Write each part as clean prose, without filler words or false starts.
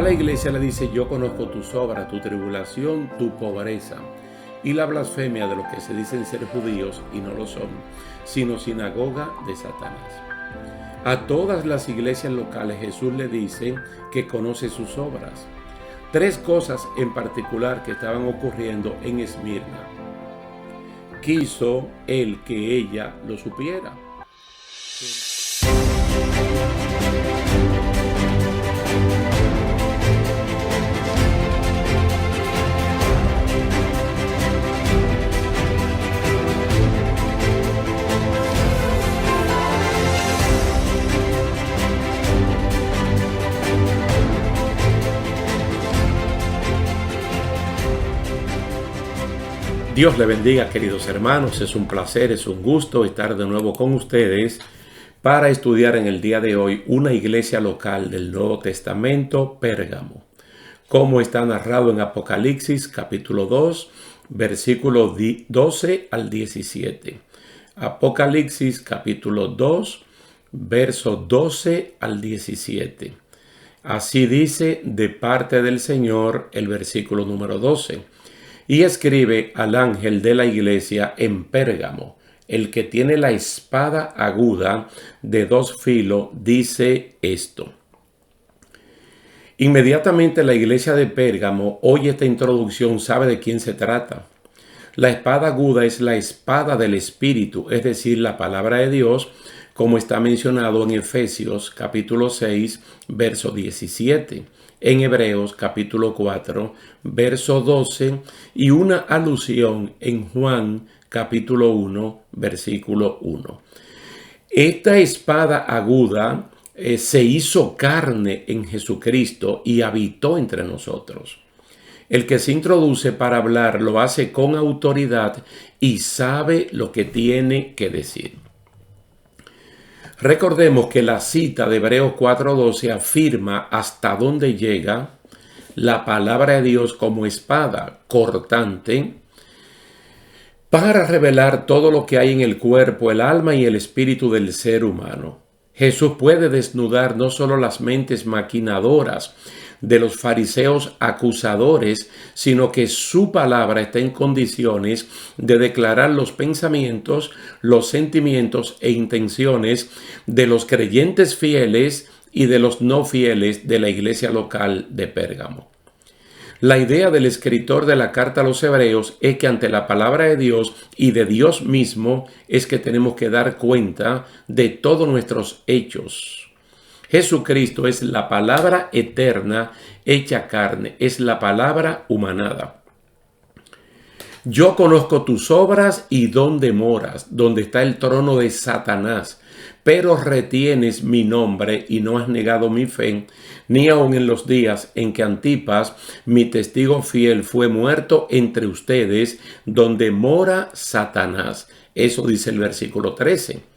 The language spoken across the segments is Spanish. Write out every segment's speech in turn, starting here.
la iglesia le dice: yo conozco tus obras, tu tribulación, tu pobreza y la blasfemia de los que se dicen ser judíos y no lo son, sino sinagoga de Satanás. A todas las iglesias locales Jesús le dice que conoce sus obras. Tres cosas en particular que estaban ocurriendo en Esmirna. Quiso él que ella lo supiera. Dios le bendiga, queridos hermanos. Es un placer, es un gusto estar de nuevo con ustedes para estudiar en el día de hoy una iglesia local del Nuevo Testamento, Pérgamo, como está narrado en Apocalipsis capítulo 2, versículos 12 al 17. Apocalipsis capítulo 2, versos 12 al 17. Así dice de parte del Señor el versículo número 12. Y escribe al ángel de la iglesia en Pérgamo, el que tiene la espada aguda de dos filos, dice esto. Inmediatamente la iglesia de Pérgamo oye esta introducción, sabe de quién se trata. La espada aguda es la espada del Espíritu, es decir, la palabra de Dios, como está mencionado en Efesios capítulo 6, verso 17. En Hebreos capítulo 4, verso 12 y una alusión en Juan capítulo 1, versículo 1. Esta espada aguda se hizo carne en Jesucristo y habitó entre nosotros. El que se introduce para hablar lo hace con autoridad y sabe lo que tiene que decir. Recordemos que la cita de Hebreos 4:12 afirma hasta dónde llega la palabra de Dios como espada cortante para revelar todo lo que hay en el cuerpo, el alma y el espíritu del ser humano. Jesús puede desnudar no solo las mentes maquinadoras de los fariseos acusadores, sino que su palabra está en condiciones de declarar los pensamientos, los sentimientos e intenciones de los creyentes fieles y de los no fieles de la iglesia local de Pérgamo. La idea del escritor de la carta a los Hebreos es que ante la palabra de Dios y de Dios mismo es que tenemos que dar cuenta de todos nuestros hechos. Jesucristo es la palabra eterna hecha carne, es la palabra humanada. Yo conozco tus obras y dónde moras, donde está el trono de Satanás, pero retienes mi nombre y no has negado mi fe, ni aun en los días en que Antipas, mi testigo fiel, fue muerto entre ustedes, donde mora Satanás. Eso dice el versículo 13.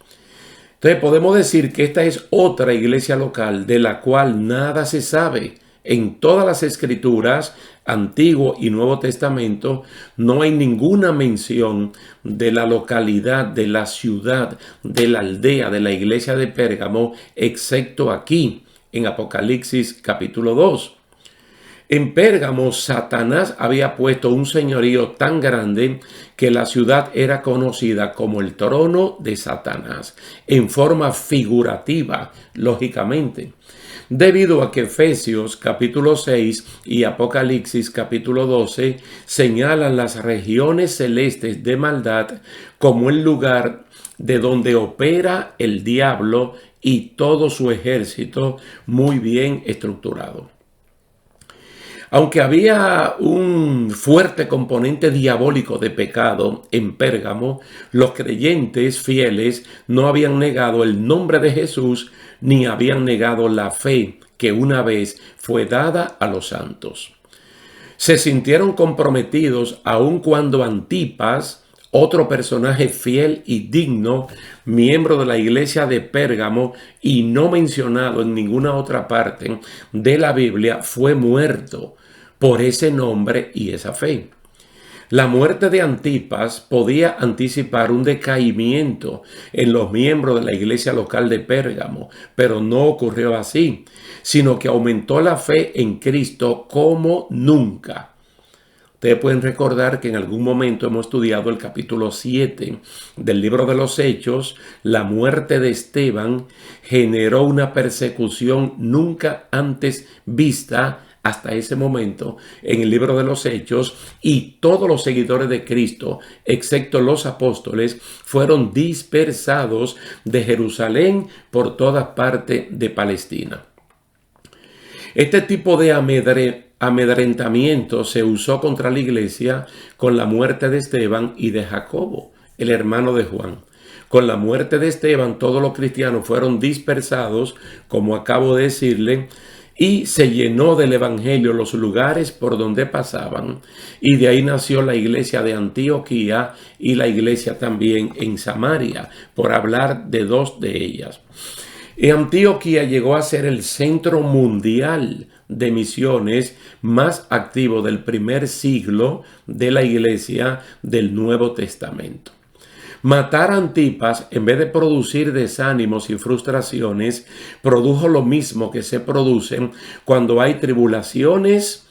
Entonces podemos decir que esta es otra iglesia local de la cual nada se sabe. En todas las escrituras, Antiguo y Nuevo Testamento, no hay ninguna mención de la localidad, de la ciudad, de la aldea, de la iglesia de Pérgamo, excepto aquí, en Apocalipsis capítulo 2. En Pérgamo, Satanás había puesto un señorío tan grande que la ciudad era conocida como el trono de Satanás, en forma figurativa, lógicamente. Debido a que Efesios capítulo 6 y Apocalipsis capítulo 12 señalan las regiones celestes de maldad como el lugar de donde opera el diablo y todo su ejército muy bien estructurado. Aunque había un fuerte componente diabólico de pecado en Pérgamo, los creyentes fieles no habían negado el nombre de Jesús ni habían negado la fe que una vez fue dada a los santos. Se sintieron comprometidos aun cuando Antipas, otro personaje fiel y digno, miembro de la iglesia de Pérgamo y no mencionado en ninguna otra parte de la Biblia, fue muerto por ese nombre y esa fe. La muerte de Antipas podía anticipar un decaimiento en los miembros de la iglesia local de Pérgamo, pero no ocurrió así, sino que aumentó la fe en Cristo como nunca. Ustedes pueden recordar que en algún momento hemos estudiado el capítulo 7 del libro de los Hechos. La muerte de Esteban generó una persecución nunca antes vista hasta ese momento en el libro de los Hechos, y todos los seguidores de Cristo, excepto los apóstoles, fueron dispersados de Jerusalén por toda parte de Palestina. Este tipo de amedrentamiento se usó contra la iglesia con la muerte de Esteban y de Jacobo, el hermano de Juan. Con la muerte de Esteban, todos los cristianos fueron dispersados, como acabo de decirle, y se llenó del evangelio los lugares por donde pasaban, y de ahí nació la iglesia de Antioquía y la iglesia también en Samaria, por hablar de dos de ellas. Y Antioquía llegó a ser el centro mundial de misiones más activo del primer siglo de la iglesia del Nuevo Testamento. Matar a Antipas, en vez de producir desánimos y frustraciones, produjo lo mismo que se producen cuando hay tribulaciones: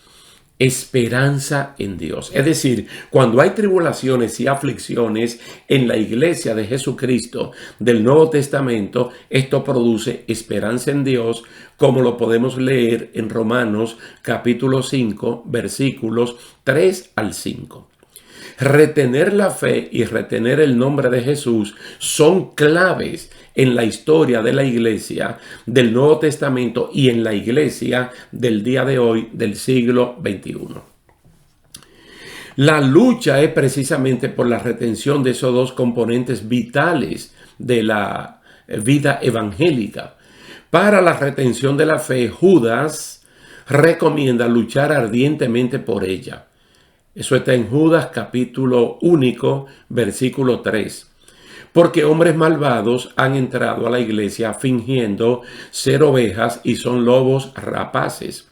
esperanza en Dios. Es decir, cuando hay tribulaciones y aflicciones en la iglesia de Jesucristo del Nuevo Testamento, esto produce esperanza en Dios, como lo podemos leer en Romanos capítulo 5, versículos 3 al 5. Retener la fe y retener el nombre de Jesús son claves en la historia de la iglesia del Nuevo Testamento y en la iglesia del día de hoy, del siglo XXI. La lucha es precisamente por la retención de esos dos componentes vitales de la vida evangélica. Para la retención de la fe, Judas recomienda luchar ardientemente por ella. Eso está en Judas capítulo único, versículo 3. Porque hombres malvados han entrado a la iglesia fingiendo ser ovejas y son lobos rapaces.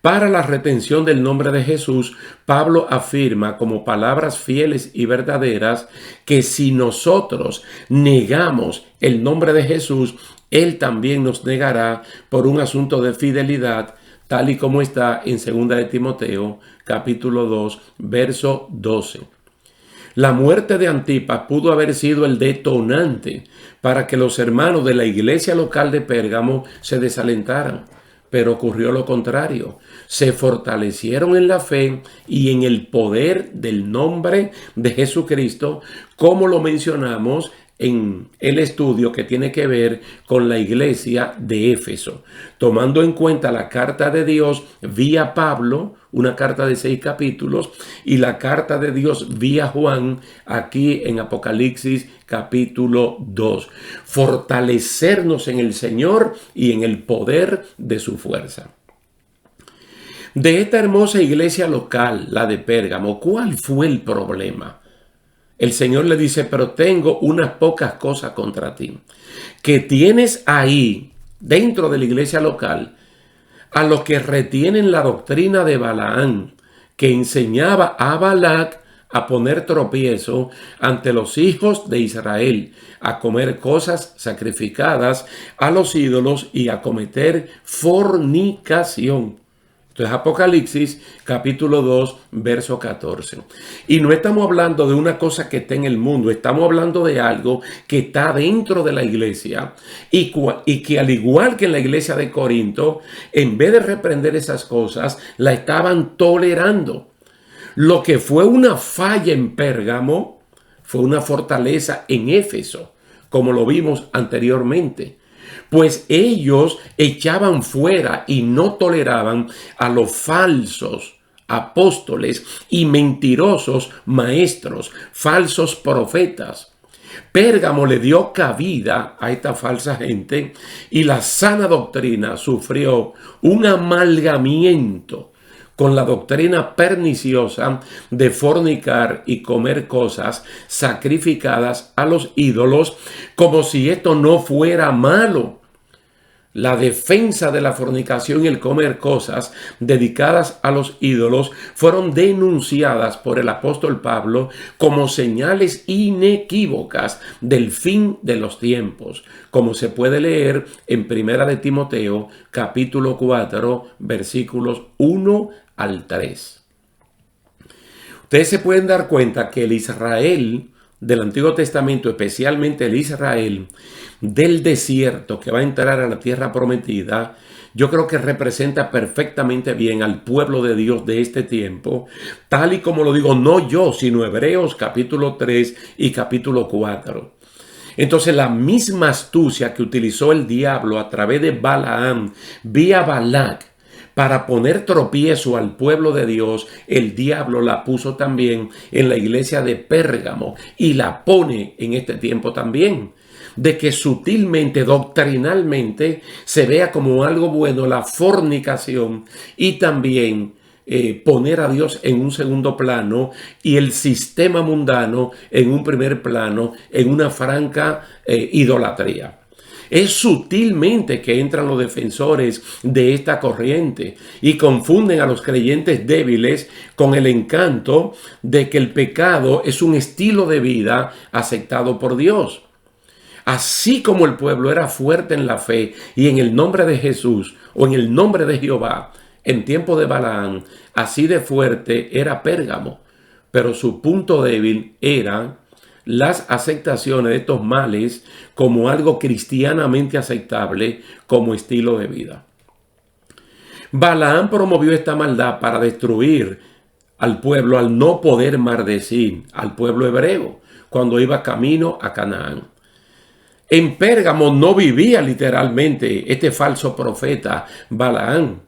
Para la retención del nombre de Jesús, Pablo afirma como palabras fieles y verdaderas que si nosotros negamos el nombre de Jesús, Él también nos negará por un asunto de fidelidad, tal y como está en 2 de Timoteo, capítulo 2, verso 12. La muerte de Antipas pudo haber sido el detonante para que los hermanos de la iglesia local de Pérgamo se desalentaran, pero ocurrió lo contrario. Se fortalecieron en la fe y en el poder del nombre de Jesucristo, como lo mencionamos en el estudio que tiene que ver con la iglesia de Éfeso, tomando en cuenta la carta de Dios vía Pablo, una carta de 6 capítulos, y la carta de Dios vía Juan, aquí en Apocalipsis capítulo 2. Fortalecernos en el Señor y en el poder de su fuerza. De esta hermosa iglesia local, la de Pérgamo, ¿cuál fue el problema? El Señor le dice: pero tengo unas pocas cosas contra ti, que tienes ahí dentro de la iglesia local a los que retienen la doctrina de Balaán, que enseñaba a Balac a poner tropiezo ante los hijos de Israel, a comer cosas sacrificadas a los ídolos y a cometer fornicación. Esto es Apocalipsis capítulo 2, verso 14. Y no estamos hablando de una cosa que está en el mundo, estamos hablando de algo que está dentro de la iglesia y que, al igual que en la iglesia de Corinto, en vez de reprender esas cosas, la estaban tolerando. Lo que fue una falla en Pérgamo fue una fortaleza en Éfeso, como lo vimos anteriormente. Pues ellos echaban fuera y no toleraban a los falsos apóstoles y mentirosos maestros, falsos profetas. Pérgamo le dio cabida a esta falsa gente y la sana doctrina sufrió un amalgamiento con la doctrina perniciosa de fornicar y comer cosas sacrificadas a los ídolos, como si esto no fuera malo. la defensa de la fornicación y el comer cosas dedicadas a los ídolos fueron denunciadas por el apóstol Pablo como señales inequívocas del fin de los tiempos, como se puede leer en Primera de Timoteo, capítulo 4, versículos 1 al 3. Ustedes se pueden dar cuenta que el Israel del Antiguo Testamento, especialmente el Israel del desierto que va a entrar a la tierra prometida, yo creo que representa perfectamente bien al pueblo de Dios de este tiempo, tal y como lo digo no yo, sino Hebreos capítulo 3 y capítulo 4. Entonces la misma astucia que utilizó el diablo a través de Balaam vía Balac para poner tropiezo al pueblo de Dios, el diablo la puso también en la iglesia de Pérgamo y la pone en este tiempo también, de que sutilmente, doctrinalmente, se vea como algo bueno la fornicación y también poner a Dios en un segundo plano y el sistema mundano en un primer plano, en una franca idolatría. Es sutilmente que entran los defensores de esta corriente y confunden a los creyentes débiles con el encanto de que el pecado es un estilo de vida aceptado por Dios. Así como el pueblo era fuerte en la fe y en el nombre de Jesús o en el nombre de Jehová en tiempo de Balaam, así de fuerte era Pérgamo, pero su punto débil era las aceptaciones de estos males como algo cristianamente aceptable como estilo de vida. Balaam promovió esta maldad para destruir al pueblo al no poder maldecir al pueblo hebreo cuando iba camino a Canaán. En Pérgamo no vivía literalmente este falso profeta Balaam,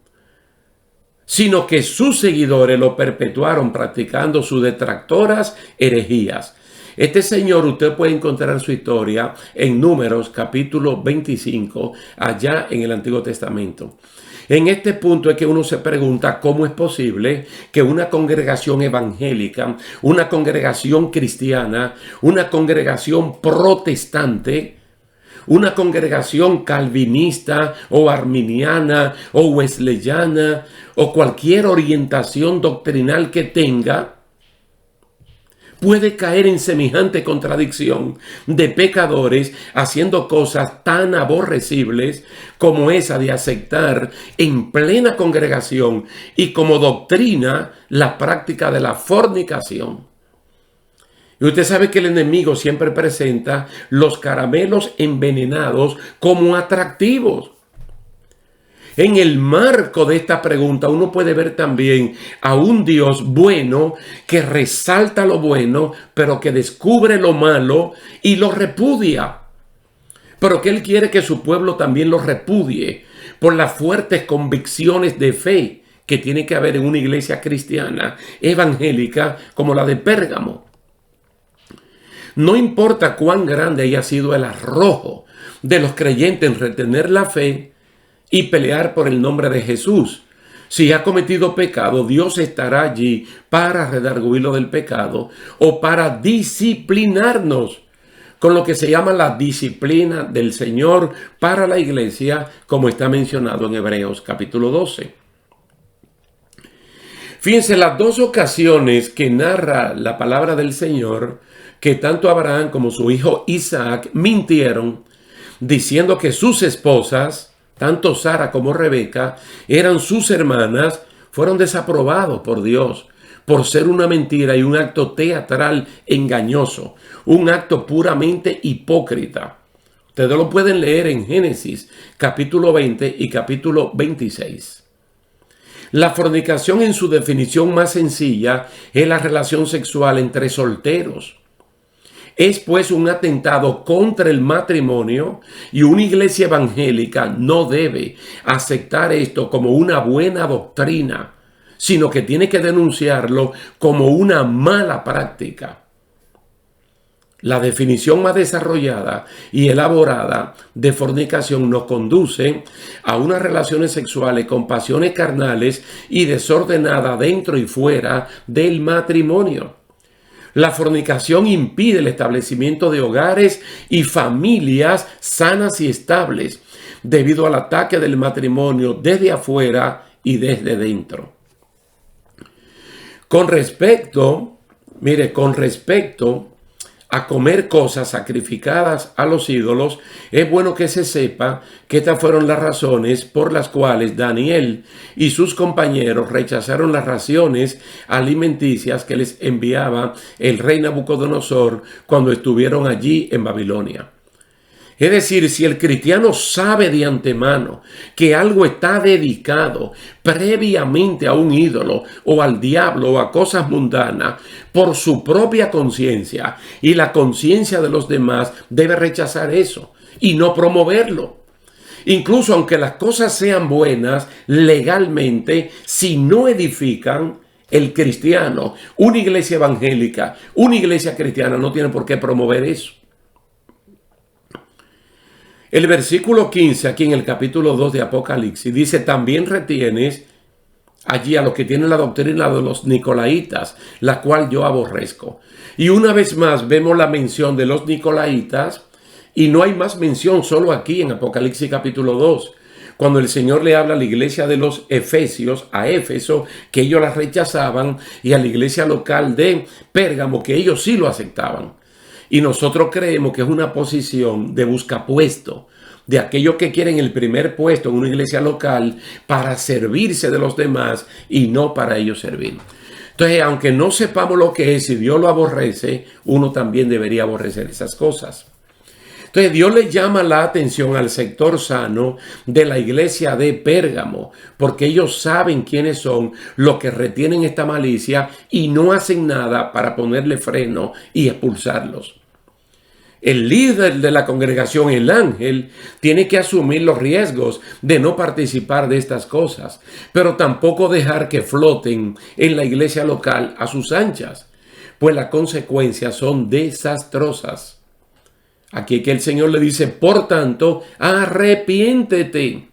sino que sus seguidores lo perpetuaron practicando sus detractoras herejías. Este señor usted puede encontrar su historia en Números capítulo 25, allá en el Antiguo Testamento. En este punto es que uno se pregunta cómo es posible que una congregación evangélica, una congregación cristiana, una congregación protestante, una congregación calvinista o arminiana o wesleyana o cualquier orientación doctrinal que tenga, puede caer en semejante contradicción de pecadores haciendo cosas tan aborrecibles como esa de aceptar en plena congregación y como doctrina la práctica de la fornicación. Y usted sabe que el enemigo siempre presenta los caramelos envenenados como atractivos. En el marco de esta pregunta uno puede ver también a un Dios bueno que resalta lo bueno, pero que descubre lo malo y lo repudia. Pero que Él quiere que su pueblo también lo repudie por las fuertes convicciones de fe que tiene que haber en una iglesia cristiana evangélica como la de Pérgamo. No importa cuán grande haya sido el arrojo de los creyentes en retener la fe y pelear por el nombre de Jesús. Si ha cometido pecado, Dios estará allí para redarguirlo del pecado o para disciplinarnos con lo que se llama la disciplina del Señor para la iglesia, como está mencionado en Hebreos capítulo 12. Fíjense, las dos ocasiones que narra la palabra del Señor, que tanto Abraham como su hijo Isaac mintieron, diciendo que sus esposas, tanto Sara como Rebeca, eran sus hermanas, fueron desaprobados por Dios por ser una mentira y un acto teatral engañoso, un acto puramente hipócrita. Ustedes lo pueden leer en Génesis capítulo 20 y capítulo 26. La fornicación en su definición más sencilla es la relación sexual entre solteros. Es pues un atentado contra el matrimonio y una iglesia evangélica no debe aceptar esto como una buena doctrina, sino que tiene que denunciarlo como una mala práctica. La definición más desarrollada y elaborada de fornicación nos conduce a unas relaciones sexuales con pasiones carnales y desordenadas dentro y fuera del matrimonio. La fornicación impide el establecimiento de hogares y familias sanas y estables, debido al ataque del matrimonio desde afuera y desde dentro. Con respecto a comer cosas sacrificadas a los ídolos, es bueno que se sepa que estas fueron las razones por las cuales Daniel y sus compañeros rechazaron las raciones alimenticias que les enviaba el rey Nabucodonosor cuando estuvieron allí en Babilonia. Es decir, si el cristiano sabe de antemano que algo está dedicado previamente a un ídolo o al diablo o a cosas mundanas, por su propia conciencia y la conciencia de los demás, debe rechazar eso y no promoverlo. Incluso aunque las cosas sean buenas legalmente, si no edifican, el cristiano, una iglesia evangélica, una iglesia cristiana no tiene por qué promover eso. El versículo 15 aquí en el capítulo 2 de Apocalipsis dice: también retienes allí a los que tienen la doctrina de los nicolaitas, la cual yo aborrezco. Y una vez más vemos la mención de los nicolaitas, y no hay más mención solo aquí en Apocalipsis capítulo 2, cuando el Señor le habla a la iglesia de los Efesios, a Éfeso, que ellos la rechazaban, y a la iglesia local de Pérgamo, que ellos sí lo aceptaban. Y nosotros creemos que es una posición de buscapuesto, de aquellos que quieren el primer puesto en una iglesia local para servirse de los demás y no para ellos servir. Entonces, aunque no sepamos lo que es y Dios lo aborrece, uno también debería aborrecer esas cosas. Entonces, Dios le llama la atención al sector sano de la iglesia de Pérgamo, porque ellos saben quiénes son los que retienen esta malicia y no hacen nada para ponerle freno y expulsarlos. El líder de la congregación, el ángel, tiene que asumir los riesgos de no participar de estas cosas, pero tampoco dejar que floten en la iglesia local a sus anchas, pues las consecuencias son desastrosas. Aquí que el Señor le dice: por tanto, arrepiéntete.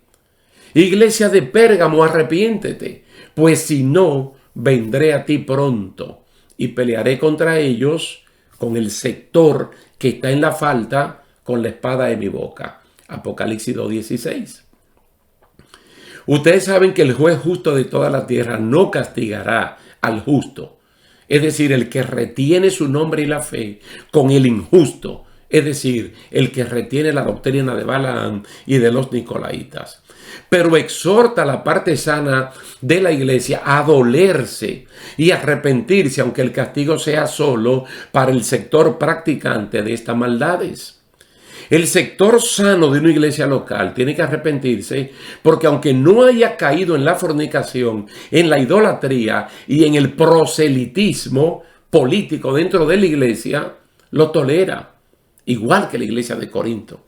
Iglesia de Pérgamo, arrepiéntete, pues si no, vendré a ti pronto y pelearé contra ellos con el sector que está en la falta, con la espada de mi boca. Apocalipsis 2:16. Ustedes saben que el juez justo de toda la tierra no castigará al justo, es decir, el que retiene su nombre y la fe, con el injusto, es decir, el que retiene la doctrina de Balaam y de los nicolaitas. Pero exhorta a la parte sana de la iglesia a dolerse y arrepentirse, aunque el castigo sea solo para el sector practicante de estas maldades. El sector sano de una iglesia local tiene que arrepentirse, porque aunque no haya caído en la fornicación, en la idolatría y en el proselitismo político dentro de la iglesia, lo tolera. Igual que la iglesia de Corinto.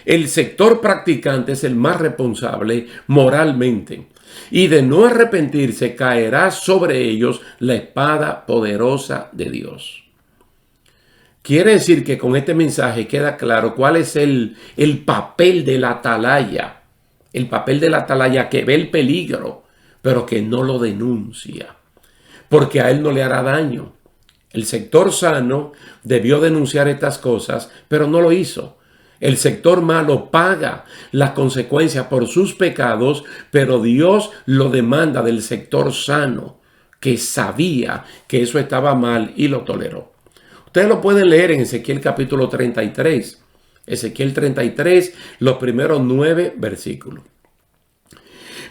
El sector practicante es el más responsable moralmente, y de no arrepentirse caerá sobre ellos la espada poderosa de Dios. Quiere decir que con este mensaje queda claro cuál es el papel del atalaya. El papel del atalaya que ve el peligro, pero que no lo denuncia, porque a él no le hará daño. El sector sano debió denunciar estas cosas, pero no lo hizo. El sector malo paga las consecuencias por sus pecados, pero Dios lo demanda del sector sano, que sabía que eso estaba mal y lo toleró. Ustedes lo pueden leer en Ezequiel capítulo 33. Ezequiel 33, los primeros 9 versículos.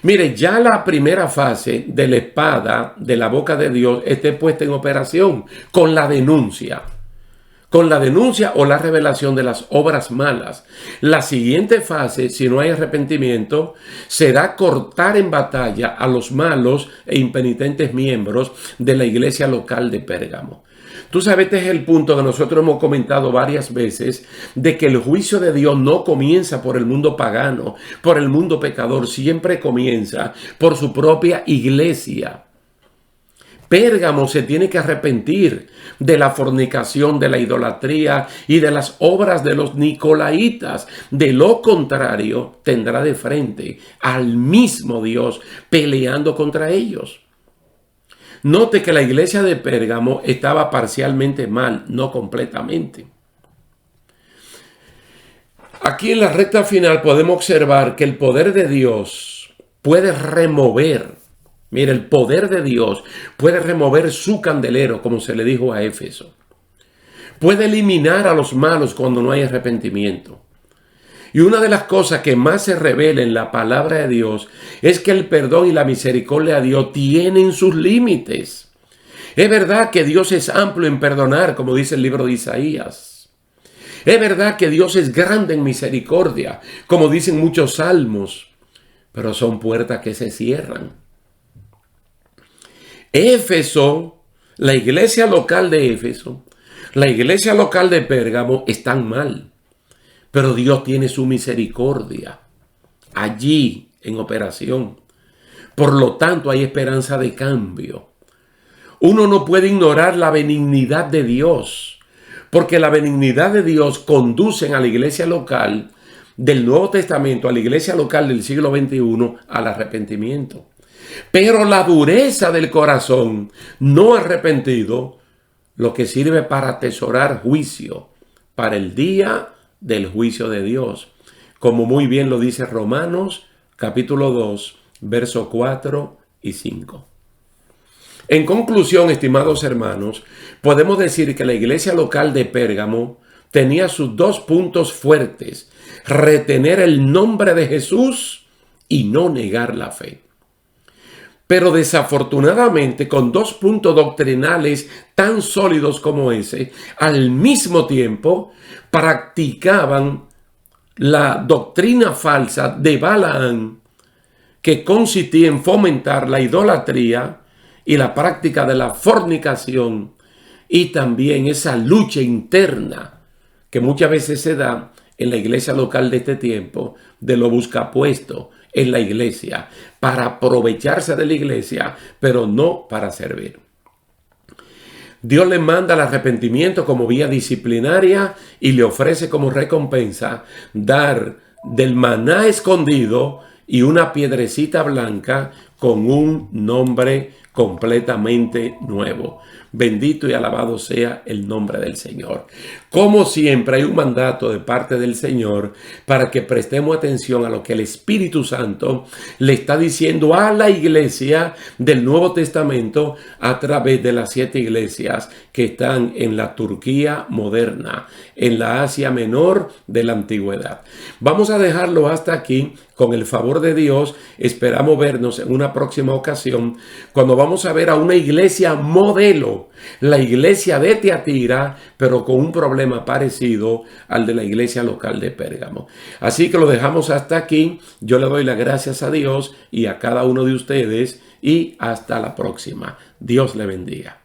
Mire, ya la primera fase de la espada de la boca de Dios esté puesta en operación con la denuncia. Con la denuncia o la revelación de las obras malas. La siguiente fase, si no hay arrepentimiento, será cortar en batalla a los malos e impenitentes miembros de la iglesia local de Pérgamo. Tú sabes, este es el punto que nosotros hemos comentado varias veces, de que el juicio de Dios no comienza por el mundo pagano, por el mundo pecador, siempre comienza por su propia iglesia. Pérgamo se tiene que arrepentir de la fornicación, de la idolatría y de las obras de los nicolaitas. De lo contrario, tendrá de frente al mismo Dios peleando contra ellos. Note que la iglesia de Pérgamo estaba parcialmente mal, no completamente. Aquí en la recta final podemos observar que el poder de Dios puede remover, mira, el poder de Dios puede remover su candelero, como se le dijo a Éfeso. Puede eliminar a los malos cuando no hay arrepentimiento. Y una de las cosas que más se revela en la palabra de Dios es que el perdón y la misericordia de Dios tienen sus límites. Es verdad que Dios es amplio en perdonar, como dice el libro de Isaías. Es verdad que Dios es grande en misericordia, como dicen muchos salmos, pero son puertas que se cierran. Éfeso, la iglesia local de Éfeso, la iglesia local de Pérgamo están mal, pero Dios tiene su misericordia allí en operación. Por lo tanto, hay esperanza de cambio. Uno no puede ignorar la benignidad de Dios, porque la benignidad de Dios conduce a la iglesia local del Nuevo Testamento, a la iglesia local del siglo XXI, al arrepentimiento. Pero la dureza del corazón no arrepentido, lo que sirve para atesorar juicio, para el día del juicio de Dios, como muy bien lo dice Romanos capítulo 2, versos 4 y 5. En conclusión, estimados hermanos, podemos decir que la iglesia local de Pérgamo tenía sus dos puntos fuertes: retener el nombre de Jesús y no negar la fe. Pero desafortunadamente, con dos puntos doctrinales tan sólidos como ese, al mismo tiempo practicaban la doctrina falsa de Balaam, que consistía en fomentar la idolatría y la práctica de la fornicación, y también esa lucha interna que muchas veces se da en la iglesia local de este tiempo, de lo buscapuesto en la iglesia, para aprovecharse de la iglesia, pero no para servir. Dios le manda el arrepentimiento como vía disciplinaria y le ofrece como recompensa dar del maná escondido y una piedrecita blanca con un nombre completamente nuevo. Bendito y alabado sea el nombre del Señor. Como siempre, hay un mandato de parte del Señor para que prestemos atención a lo que el Espíritu Santo le está diciendo a la iglesia del Nuevo Testamento a través de las 7 iglesias que están en la Turquía moderna, en la Asia Menor de la antigüedad. Vamos a dejarlo hasta aquí. Con el favor de Dios, esperamos vernos en una próxima ocasión cuando vamos a ver a una iglesia modelo, la iglesia de Tiatira, pero con un problema parecido al de la iglesia local de Pérgamo. Así que lo dejamos hasta aquí. Yo le doy las gracias a Dios y a cada uno de ustedes y hasta la próxima. Dios le bendiga.